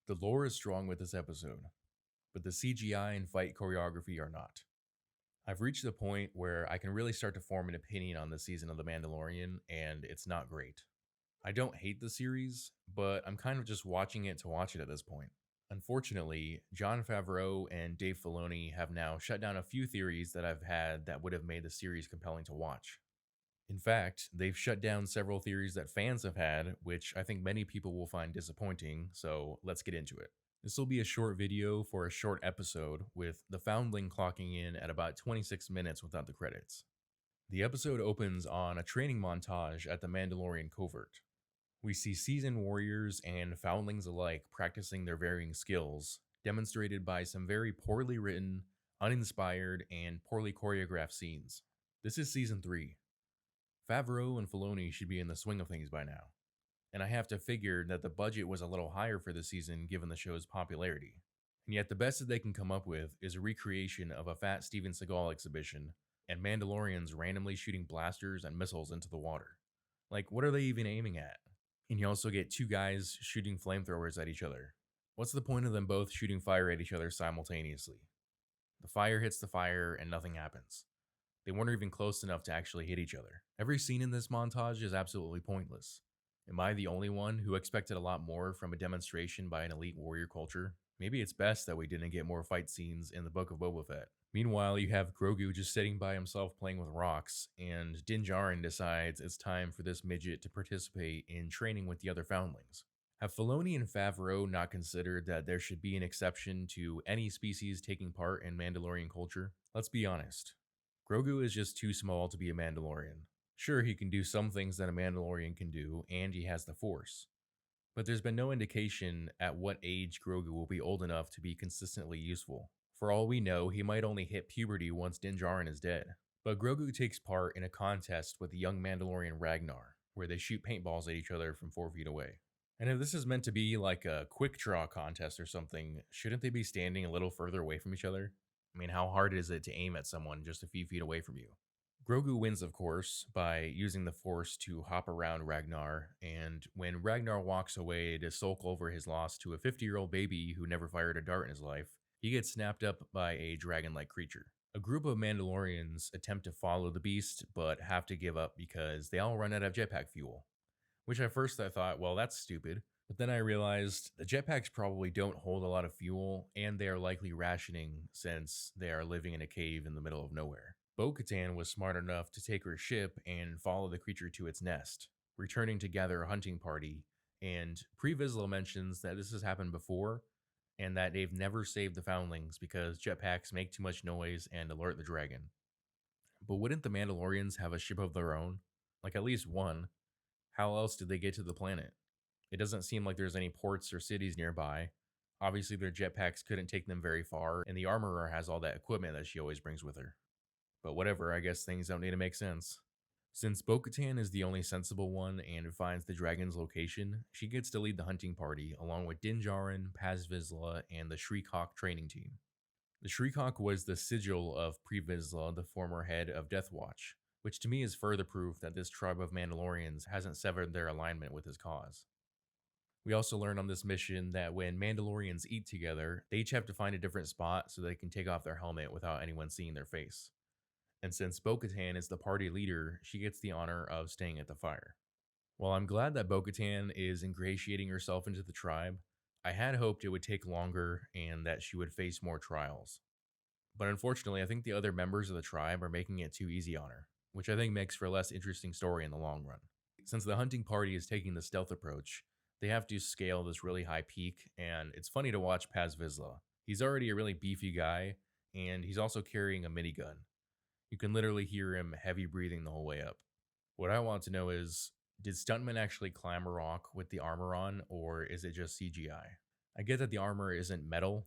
The lore is strong with this episode, but the CGI and fight choreography are not. I've reached the point where I can really start to form an opinion on this season of The Mandalorian, and it's not great. I don't hate the series, but I'm kind of just watching it to watch it at this point. Unfortunately, Jon Favreau and Dave Filoni have now shut down a few theories that I've had that would have made the series compelling to watch. In fact, they've shut down several theories that fans have had, which I think many people will find disappointing, so let's get into it. This will be a short video for a short episode, with the Foundling clocking in at about 26 minutes without the credits. The episode opens on a training montage at the Mandalorian covert. We see seasoned warriors and foundlings alike practicing their varying skills, demonstrated by some very poorly written, uninspired, and poorly choreographed scenes. This is season 3. Favreau and Filoni should be in the swing of things by now, and I have to figure that the budget was a little higher for this season given the show's popularity. And yet the best that they can come up with is a recreation of a fat Steven Seagal exhibition and Mandalorians randomly shooting blasters and missiles into the water. Like, what are they even aiming at? And you also get two guys shooting flamethrowers at each other. What's the point of them both shooting fire at each other simultaneously? The fire hits the fire and nothing happens. They weren't even close enough to actually hit each other. Every scene in this montage is absolutely pointless. Am I the only one who expected a lot more from a demonstration by an elite warrior culture? Maybe it's best that we didn't get more fight scenes in the Book of Boba Fett. Meanwhile, you have Grogu just sitting by himself playing with rocks, and Din Djarin decides it's time for this midget to participate in training with the other foundlings. Have Filoni and Favreau not considered that there should be an exception to any species taking part in Mandalorian culture? Let's be honest. Grogu is just too small to be a Mandalorian. Sure, he can do some things that a Mandalorian can do, and he has the Force. But there's been no indication at what age Grogu will be old enough to be consistently useful. For all we know, he might only hit puberty once Din Djarin is dead. But Grogu takes part in a contest with the young Mandalorian Ragnar, where they shoot paintballs at each other from 4 feet away. And if this is meant to be like a quick draw contest or something, shouldn't they be standing a little further away from each other? I mean, how hard is it to aim at someone just a few feet away from you? Grogu wins, of course, by using the Force to hop around Ragnar, and when Ragnar walks away to sulk over his loss to a 50-year-old baby who never fired a dart in his life, he gets snapped up by a dragon-like creature. A group of Mandalorians attempt to follow the beast, but have to give up because they all run out of jetpack fuel. Which at first I thought, well, that's stupid. But then I realized the jetpacks probably don't hold a lot of fuel, and they are likely rationing since they are living in a cave in the middle of nowhere. Bo-Katan was smart enough to take her ship and follow the creature to its nest, returning to gather a hunting party, and Pre Vizsla mentions that this has happened before, and that they've never saved the foundlings because jetpacks make too much noise and alert the dragon. But wouldn't the Mandalorians have a ship of their own? Like at least one. How else did they get to the planet? It doesn't seem like there's any ports or cities nearby. Obviously, their jetpacks couldn't take them very far, and the armorer has all that equipment that she always brings with her. But whatever, I guess things don't need to make sense. Since Bo-Katan is the only sensible one and finds the dragon's location, she gets to lead the hunting party along with Din Djarin, Paz Vizsla, and the Shriek-Hawk training team. The Shriek-Hawk was the sigil of Pre Vizsla, the former head of Death Watch, which to me is further proof that this tribe of Mandalorians hasn't severed their alignment with his cause. We also learn on this mission that when Mandalorians eat together, they each have to find a different spot so they can take off their helmet without anyone seeing their face. And since Bo-Katan is the party leader, she gets the honor of staying at the fire. While I'm glad that Bo-Katan is ingratiating herself into the tribe, I had hoped it would take longer and that she would face more trials. But unfortunately, I think the other members of the tribe are making it too easy on her, which I think makes for a less interesting story in the long run. Since the hunting party is taking the stealth approach, they have to scale this really high peak, and it's funny to watch Paz Vizsla. He's already a really beefy guy, and he's also carrying a minigun. You can literally hear him heavy breathing the whole way up. What I want to know is, did stuntmen actually climb a rock with the armor on, or is it just CGI? I get that the armor isn't metal,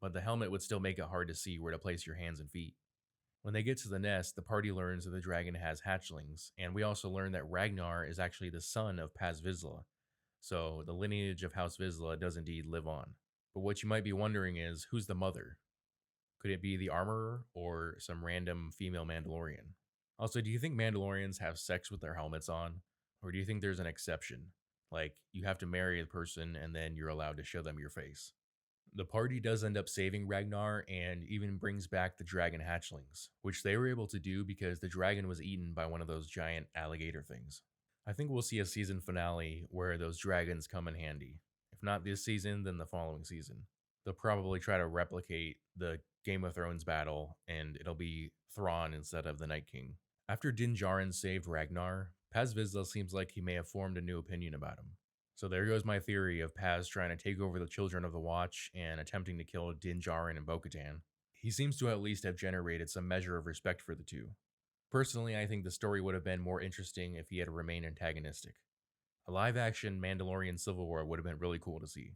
but the helmet would still make it hard to see where to place your hands and feet. When they get to the nest, the party learns that the dragon has hatchlings, and we also learn that Ragnar is actually the son of Paz Vizsla, so the lineage of House Vizsla does indeed live on. But what you might be wondering is, who's the mother? Could it be the armorer or some random female Mandalorian? Also, do you think Mandalorians have sex with their helmets on? Or do you think there's an exception? Like, you have to marry the person and then you're allowed to show them your face. The party does end up saving Ragnar and even brings back the dragon hatchlings, which they were able to do because the dragon was eaten by one of those giant alligator things. I think we'll see a season finale where those dragons come in handy. If not this season, then the following season. They'll probably try to replicate the Game of Thrones battle, and it'll be Thrawn instead of the Night King. After Din Djarin saved Ragnar, Paz Vizsla seems like he may have formed a new opinion about him. So there goes my theory of Paz trying to take over the Children of the Watch and attempting to kill Din Djarin and Bo-Katan. He seems to at least have generated some measure of respect for the two. Personally, I think the story would have been more interesting if he had remained antagonistic. A live-action Mandalorian Civil War would have been really cool to see.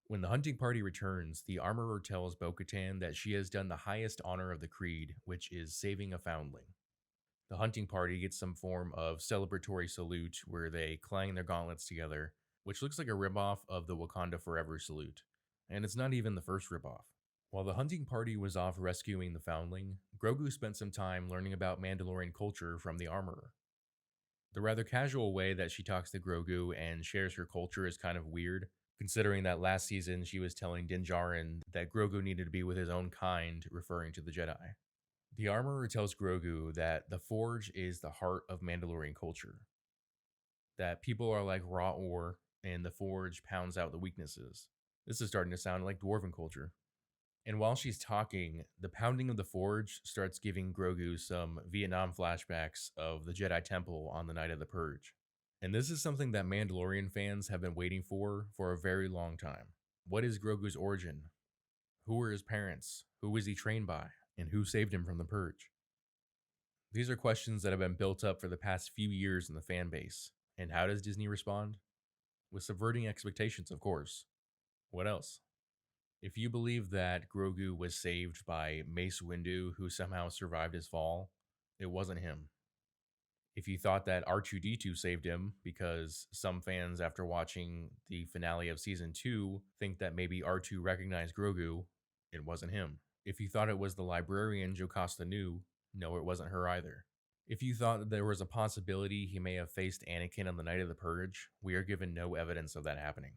When the hunting party returns, the armorer tells Bo-Katan that she has done the highest honor of the creed, which is saving a foundling. The hunting party gets some form of celebratory salute where they clang their gauntlets together, which looks like a ripoff of the Wakanda Forever salute. And it's not even the first ripoff. While the hunting party was off rescuing the foundling, Grogu spent some time learning about Mandalorian culture from the armorer. The rather casual way that she talks to Grogu and shares her culture is kind of weird, considering that last season she was telling Din Djarin that Grogu needed to be with his own kind, referring to the Jedi. The armorer tells Grogu that the Forge is the heart of Mandalorian culture, that people are like raw ore, and the Forge pounds out the weaknesses. This is starting to sound like Dwarven culture. And while she's talking, the pounding of the Forge starts giving Grogu some Vietnam flashbacks of the Jedi Temple on the night of the Purge. And this is something that Mandalorian fans have been waiting for a very long time. What is Grogu's origin? Who were his parents? Who was he trained by? And who saved him from the Purge? These are questions that have been built up for the past few years in the fan base. And how does Disney respond? With subverting expectations, of course. What else? If you believe that Grogu was saved by Mace Windu, who somehow survived his fall, it wasn't him. If you thought that R2-D2 saved him, because some fans, after watching the finale of Season 2, think that maybe R2 recognized Grogu, it wasn't him. If you thought it was the librarian Jocasta Nu, no, it wasn't her either. If you thought that there was a possibility he may have faced Anakin on the night of the Purge, we are given no evidence of that happening.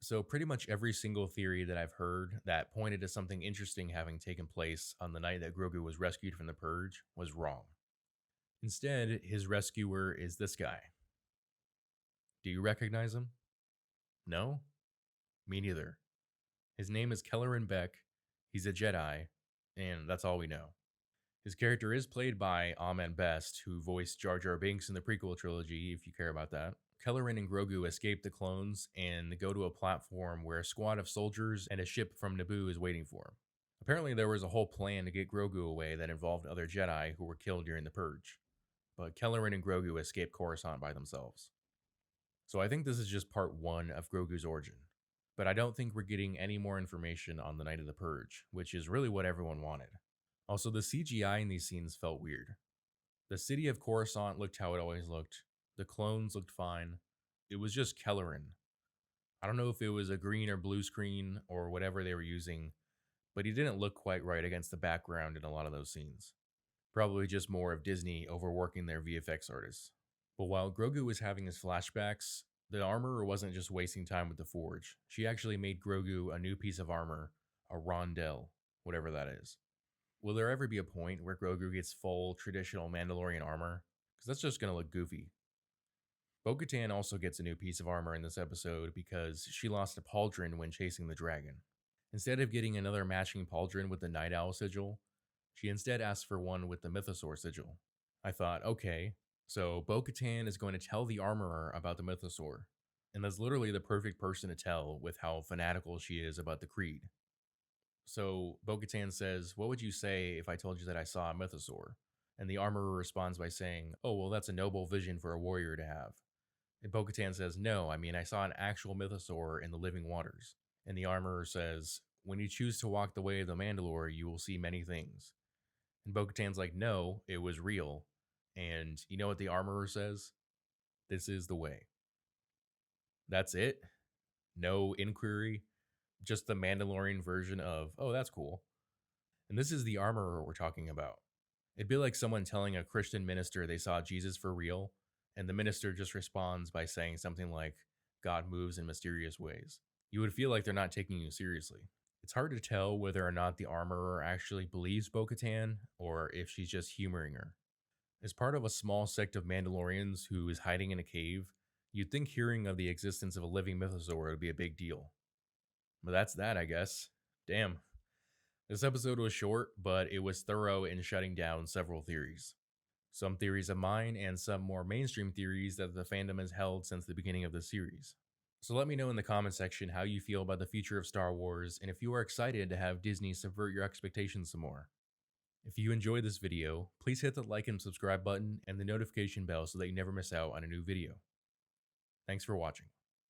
So pretty much every single theory that I've heard that pointed to something interesting having taken place on the night that Grogu was rescued from the Purge was wrong. Instead, his rescuer is this guy. Do you recognize him? No? Me neither. His name is Kelleran Beck, he's a Jedi, and that's all we know. His character is played by Ahmed Best, who voiced Jar Jar Binks in the prequel trilogy, if you care about that. Kelleran and Grogu escape the clones and go to a platform where a squad of soldiers and a ship from Naboo is waiting for him. Apparently, there was a whole plan to get Grogu away that involved other Jedi who were killed during the Purge. But Kelleran and Grogu escape Coruscant by themselves. So I think this is just part 1 of Grogu's origin. But I don't think we're getting any more information on the night of the Purge, which is really what everyone wanted. Also, the CGI in these scenes felt weird. The city of Coruscant looked how it always looked. The clones looked fine. It was just Kelleran. I don't know if it was a green or blue screen or whatever they were using, but he didn't look quite right against the background in a lot of those scenes. Probably just more of Disney overworking their VFX artists. But while Grogu was having his flashbacks, the armorer wasn't just wasting time with the Forge. She actually made Grogu a new piece of armor, a rondelle, whatever that is. Will there ever be a point where Grogu gets full traditional Mandalorian armor? Because that's just going to look goofy. Bo-Katan also gets a new piece of armor in this episode because she lost a pauldron when chasing the dragon. Instead of getting another matching pauldron with the Night Owl sigil, she instead asked for one with the Mythosaur sigil. I thought, okay, so Bo-Katan is going to tell the armorer about the Mythosaur, and that's literally the perfect person to tell with how fanatical she is about the creed. So Bo-Katan says, what would you say if I told you that I saw a Mythosaur? And the armorer responds by saying, oh, well, that's a noble vision for a warrior to have. And Bo-Katan says, no, I mean, I saw an actual Mythosaur in the living waters. And the armorer says, when you choose to walk the way of the Mandalore, you will see many things. And Bo-Katan's like, no, it was real. And you know what the armorer says? This is the way. That's it. No inquiry. Just the Mandalorian version of, oh, that's cool. And this is the armorer we're talking about. It'd be like someone telling a Christian minister they saw Jesus for real, and the minister just responds by saying something like, God moves in mysterious ways. You would feel like they're not taking you seriously. It's hard to tell whether or not the armorer actually believes Bo-Katan or if she's just humoring her. As part of a small sect of Mandalorians who is hiding in a cave, you'd think hearing of the existence of a living mythosaur would be a big deal. But that's that, I guess. Damn. This episode was short, but it was thorough in shutting down several theories. Some theories of mine, and some more mainstream theories that the fandom has held since the beginning of the series. So let me know in the comment section how you feel about the future of Star Wars, and if you are excited to have Disney subvert your expectations some more. If you enjoyed this video, please hit the like and subscribe button and the notification bell so that you never miss out on a new video. Thanks for watching.